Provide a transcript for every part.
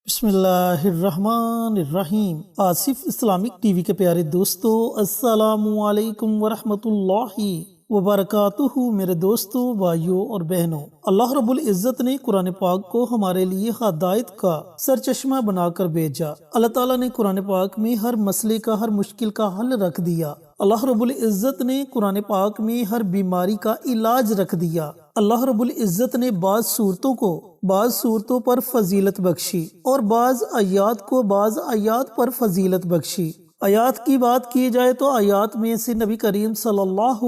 بسم اللہ الرحمن الرحیم۔ آصف اسلامک ٹی وی کے پیارے دوستو، السلام علیکم ورحمۃ اللہ وبرکاتہ۔ میرے دوستو، بھائیوں اور بہنوں، اللہ رب العزت نے قرآن پاک کو ہمارے لیے ہدایت کا سرچشمہ بنا کر بھیجا۔ اللہ تعالیٰ نے قرآن پاک میں ہر مسئلے کا، ہر مشکل کا حل رکھ دیا۔ اللہ رب العزت نے قرآن پاک میں ہر بیماری کا علاج رکھ دیا۔ اللہ رب العزت نے بعض صورتوں پر فضیلت بخشی اور بعض آیات کو بعض آیات پر فضیلت بخشی۔ آیات کی بات کی جائے تو آیات میں سے نبی کریم صلی اللہ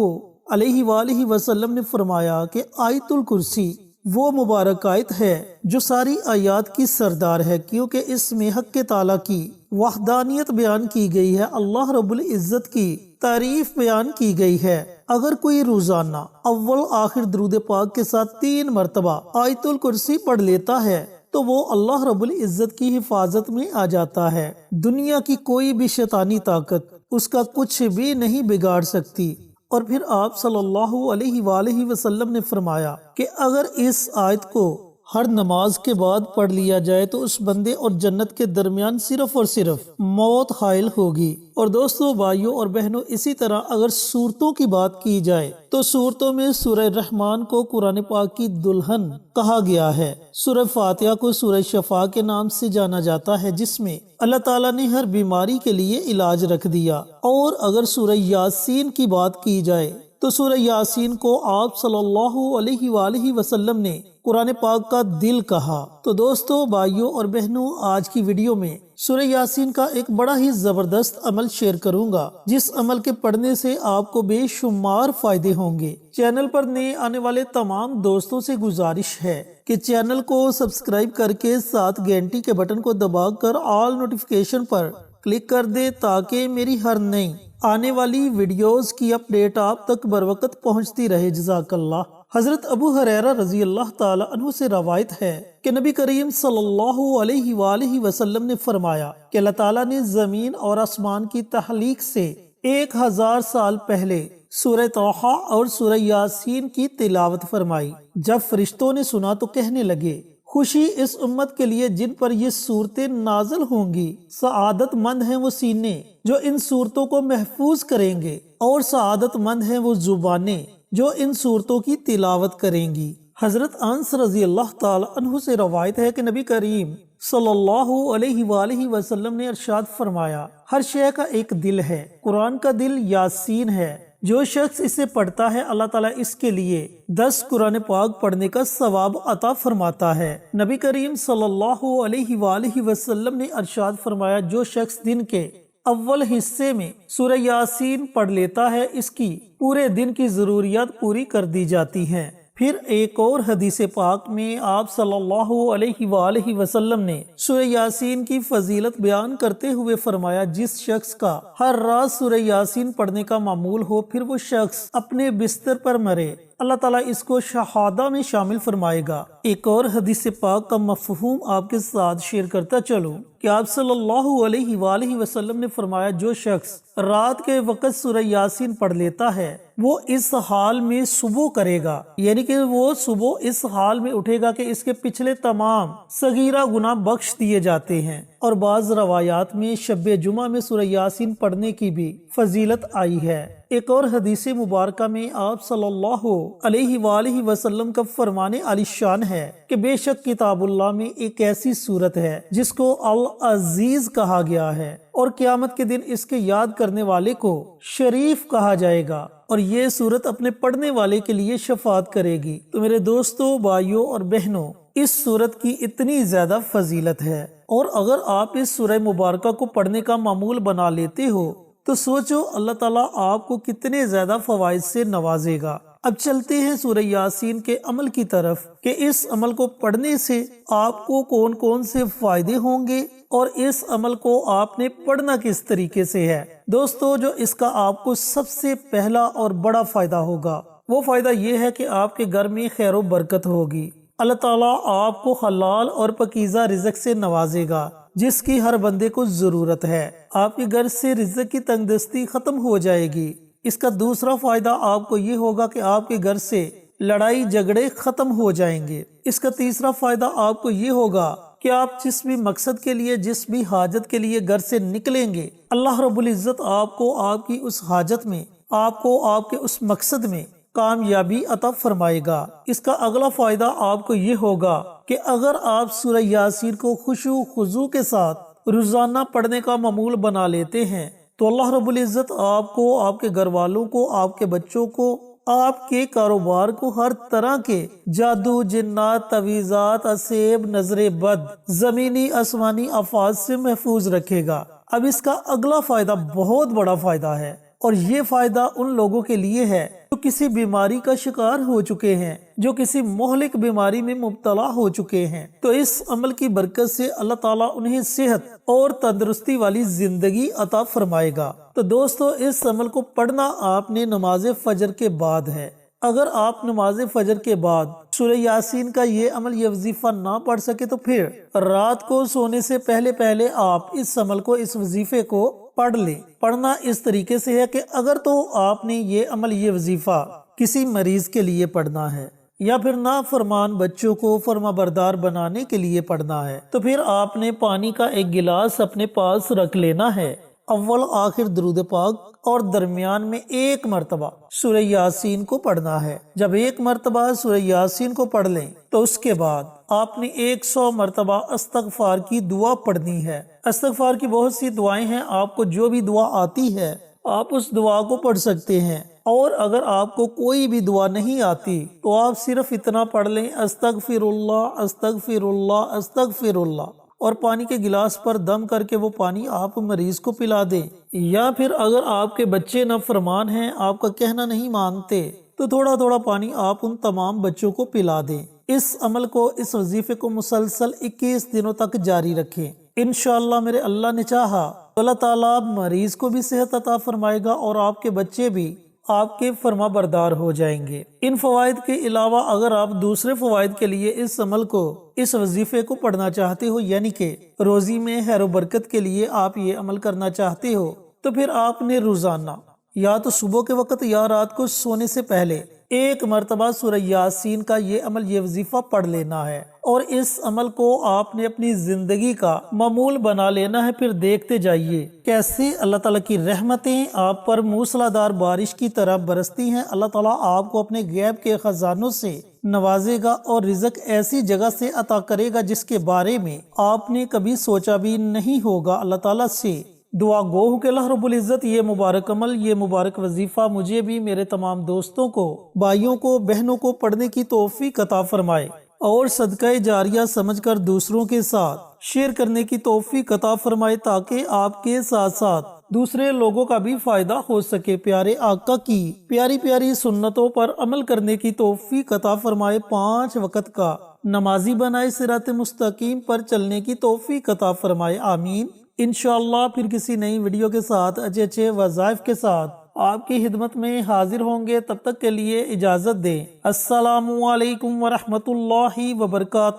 علیہ وآلہ وسلم نے فرمایا کہ آیت الکرسی وہ مبارک آیت ہے جو ساری آیات کی سردار ہے، کیونکہ اس میں حق تعالیٰ کی وحدانیت بیان کی گئی ہے، اللہ رب العزت کی تعریف بیان کی گئی ہے۔ اگر کوئی روزانہ اول آخر درود پاک کے ساتھ 3 مرتبہ آیت الکرسی پڑھ لیتا ہے تو وہ اللہ رب العزت کی حفاظت میں آ جاتا ہے۔ دنیا کی کوئی بھی شیطانی طاقت اس کا کچھ بھی نہیں بگاڑ سکتی۔ اور پھر آپ صلی اللہ علیہ وآلہ وسلم نے فرمایا کہ اگر اس آیت کو ہر نماز کے بعد پڑھ لیا جائے تو اس بندے اور جنت کے درمیان صرف اور صرف موت حائل ہوگی۔ اور دوستو، بھائیوں اور بہنوں، اسی طرح اگر سورتوں کی بات کی جائے تو سورتوں میں سورہ رحمان کو قرآن پاک کی دلہن کہا گیا ہے۔ سورہ فاتحہ کو سورہ شفا کے نام سے جانا جاتا ہے، جس میں اللہ تعالیٰ نے ہر بیماری کے لیے علاج رکھ دیا۔ اور اگر سورہ یاسین کی بات کی جائے تو سورہ یاسین کو آپ صلی اللہ علیہ وآلہ وسلم نے قرآن پاک کا دل کہا۔ تو دوستو، بھائیوں اور بہنوں، آج کی ویڈیو میں سورہ یاسین کا ایک بڑا ہی زبردست عمل شیئر کروں گا، جس عمل کے پڑھنے سے آپ کو بے شمار فائدے ہوں گے۔ چینل پر نئے آنے والے تمام دوستوں سے گزارش ہے کہ چینل کو سبسکرائب کر کے ساتھ گھنٹی کے بٹن کو دبا کر آل نوٹیفیکیشن پر کلک کر دے تاکہ میری ہر نئی آنے والی ویڈیوز کی اپڈیٹ آپ تک بروقت پہنچتی رہے۔ جزاک اللہ۔ حضرت ابو ہریرہ رضی اللہ تعالی عنہ سے روایت ہے کہ نبی کریم صلی اللہ علیہ وآلہ وسلم نے فرمایا کہ اللہ تعالیٰ نے زمین اور آسمان کی تخلیق سے 1000 سال پہلے سورہ طٰہٰ اور سورہ یاسین کی تلاوت فرمائی۔ جب فرشتوں نے سنا تو کہنے لگے، خوشی اس امت کے لیے جن پر یہ صورتیں نازل ہوں گی۔ سعادت مند ہیں وہ سینے جو ان صورتوں کو محفوظ کریں گے، اور سعادت مند ہیں وہ زبانیں جو ان صورتوں کی تلاوت کریں گی۔ حضرت انس رضی اللہ تعالی عنہ سے روایت ہے کہ نبی کریم صلی اللہ علیہ وآلہ وسلم نے ارشاد فرمایا، ہر شے کا ایک دل ہے، قرآن کا دل یاسین ہے۔ جو شخص اسے پڑھتا ہے اللہ تعالیٰ اس کے لیے 10 قرآن پاک پڑھنے کا ثواب عطا فرماتا ہے۔ نبی کریم صلی اللہ علیہ وآلہ وسلم نے ارشاد فرمایا، جو شخص دن کے اول حصے میں سورہ یاسین پڑھ لیتا ہے، اس کی پورے دن کی ضروریات پوری کر دی جاتی ہیں۔ پھر ایک اور حدیث پاک میں آپ صلی اللہ علیہ وآلہ وسلم نے سورہ یاسین کی فضیلت بیان کرتے ہوئے فرمایا، جس شخص کا ہر رات سورہ یاسین پڑھنے کا معمول ہو، پھر وہ شخص اپنے بستر پر مرے، اللہ تعالیٰ اس کو شہادہ میں شامل فرمائے گا۔ ایک اور حدیث پاک کا مفہوم آپ کے ساتھ شیئر کرتا چلوں کہ آپ صلی اللہ علیہ وآلہ وسلم نے فرمایا، جو شخص رات کے وقت سورہ یاسین پڑھ لیتا ہے وہ اس حال میں صبح کرے گا، یعنی کہ وہ صبح اس حال میں اٹھے گا کہ اس کے پچھلے تمام صغیرہ گناہ بخش دیے جاتے ہیں۔ اور بعض روایات میں شب جمعہ میں سورہ یاسین پڑھنے کی بھی فضیلت آئی ہے۔ ایک اور حدیث مبارکہ میں آپ صلی اللہ علیہ وآلہ وسلم کا فرمان عالی شان ہے کہ بے شک کتاب اللہ میں ایک ایسی سورت ہے جس کو العزیز کہا گیا ہے، اور قیامت کے دن اس کے یاد کرنے والے کو شریف کہا جائے گا، اور یہ سورت اپنے پڑھنے والے کے لیے شفاعت کرے گی۔ تو میرے دوستو، بھائیوں اور بہنوں، اس سورت کی اتنی زیادہ فضیلت ہے، اور اگر آپ اس سورہ مبارکہ کو پڑھنے کا معمول بنا لیتے ہو تو سوچو اللہ تعالیٰ آپ کو کتنے زیادہ فوائد سے نوازے گا۔ اب چلتے ہیں سورہ یاسین کے عمل کی طرف کہ اس عمل کو پڑھنے سے آپ کو کون کون سے فائدے ہوں گے، اور اس عمل کو آپ نے پڑھنا کس طریقے سے ہے۔ دوستو، جو اس کا آپ کو سب سے پہلا اور بڑا فائدہ ہوگا وہ فائدہ یہ ہے کہ آپ کے گھر میں خیر و برکت ہوگی۔ اللہ تعالیٰ آپ کو حلال اور پاکیزہ رزق سے نوازے گا، جس کی ہر بندے کو ضرورت ہے۔ آپ کے گھر سے رزق کی تنگ دستی ختم ہو جائے گی۔ اس کا دوسرا فائدہ آپ کو یہ ہوگا کہ آپ کے گھر سے لڑائی جھگڑے ختم ہو جائیں گے۔ اس کا تیسرا فائدہ آپ کو یہ ہوگا کہ آپ جس بھی مقصد کے لیے، جس بھی حاجت کے لیے گھر سے نکلیں گے، اللہ رب العزت آپ کو آپ کی اس حاجت میں، آپ کو آپ کے اس مقصد میں کامیابی عطا فرمائے گا۔ اس کا اگلا فائدہ آپ کو یہ ہوگا کہ اگر آپ سورہ یاسین کو خشوع خضوع کے ساتھ روزانہ پڑھنے کا معمول بنا لیتے ہیں تو اللہ رب العزت آپ کو، آپ کے گھر والوں کو، آپ کے بچوں کو، آپ کے کاروبار کو ہر طرح کے جادو، جنات، تعویذات، اسیب، نظر بد، زمینی آسمانی آفات سے محفوظ رکھے گا۔ اب اس کا اگلا فائدہ بہت بڑا فائدہ ہے، اور یہ فائدہ ان لوگوں کے لیے ہے جو کسی بیماری کا شکار ہو چکے ہیں، جو کسی مہلک بیماری میں مبتلا ہو چکے ہیں، تو اس عمل کی برکت سے اللہ تعالیٰ انہیں صحت اور تندرستی والی زندگی عطا فرمائے گا۔ تو دوستو، اس عمل کو پڑھنا آپ نے نماز فجر کے بعد ہے۔ اگر آپ نماز فجر کے بعد سورہ یاسین کا یہ عمل، یہ وظیفہ نہ پڑھ سکے تو پھر رات کو سونے سے پہلے آپ اس عمل کو، اس وظیفے کو پڑھ لیں۔ پڑھنا اس طریقے سے ہے کہ اگر تو آپ نے یہ عمل، یہ وظیفہ کسی مریض کے لیے پڑھنا ہے یا پھر نافرمان بچوں کو فرما بردار بنانے کے لیے پڑھنا ہے، تو پھر آپ نے پانی کا ایک گلاس اپنے پاس رکھ لینا ہے، اول آخر درود پاک، اور درمیان میں ایک مرتبہ سورہ یاسین کو پڑھنا ہے۔ جب ایک مرتبہ سورہ یاسین کو پڑھ لیں تو اس کے بعد آپ نے 100 مرتبہ استغفار کی دعا پڑھنی ہے۔ استغفار کی بہت سی دعائیں ہیں، آپ کو جو بھی دعا آتی ہے آپ اس دعا کو پڑھ سکتے ہیں، اور اگر آپ کو کوئی بھی دعا نہیں آتی تو آپ صرف اتنا پڑھ لیں، استغفر اللہ، استغفر اللہ، استغفر اللہ، اور پانی کے گلاس پر دم کر کے وہ پانی آپ مریض کو پلا دیں۔ یا پھر اگر آپ کے بچے نافرمان ہیں، آپ کا کہنا نہیں مانتے، تو تھوڑا تھوڑا پانی آپ ان تمام بچوں کو پلا دیں۔ اس عمل کو، اس وظیفے کو مسلسل 21 دنوں تک جاری رکھیں۔ انشاءاللہ میرے اللہ نے چاہا تو اللہ تعالیٰ مریض کو بھی صحت عطا فرمائے گا، اور آپ کے بچے بھی آپ کے فرما بردار ہو جائیں گے۔ ان فوائد کے علاوہ اگر آپ دوسرے فوائد کے لیے اس عمل کو، اس وظیفے کو پڑھنا چاہتے ہو، یعنی کہ روزی میں خیر و برکت کے لیے آپ یہ عمل کرنا چاہتے ہو، تو پھر آپ نے روزانہ یا تو صبح کے وقت یا رات کو سونے سے پہلے ایک مرتبہ سورہ یاسین کا یہ عمل، یہ وظیفہ پڑھ لینا ہے، اور اس عمل کو آپ نے اپنی زندگی کا معمول بنا لینا ہے۔ پھر دیکھتے جائیے کیسے اللہ تعالیٰ کی رحمتیں آپ پر موسلادھار بارش کی طرح برستی ہیں۔ اللہ تعالیٰ آپ کو اپنے غیب کے خزانوں سے نوازے گا، اور رزق ایسی جگہ سے عطا کرے گا جس کے بارے میں آپ نے کبھی سوچا بھی نہیں ہوگا۔ اللہ تعالیٰ سے دعا گو ہوں کہ اللہ رب العزت یہ مبارک عمل، یہ مبارک وظیفہ مجھے بھی، میرے تمام دوستوں کو، بھائیوں کو، بہنوں کو پڑھنے کی توفیق عطا فرمائے، اور صدقہ جاریہ سمجھ کر دوسروں کے ساتھ شیئر کرنے کی توفیق عطا فرمائے، تاکہ آپ کے ساتھ ساتھ دوسرے لوگوں کا بھی فائدہ ہو سکے۔ پیارے آقا کی پیاری پیاری سنتوں پر عمل کرنے کی توفیق عطا فرمائے، 5 وقت کا نمازی بنائے، صراط مستقیم پر چلنے کی توفیق عطا فرمائے، آمین۔ انشاءاللہ پھر کسی نئی ویڈیو کے ساتھ، اچھے وظائف کے ساتھ آپ کی خدمت میں حاضر ہوں گے۔ تب تک کے لیے اجازت دیں۔ السلام علیکم ورحمۃ اللہ وبرکاتہ۔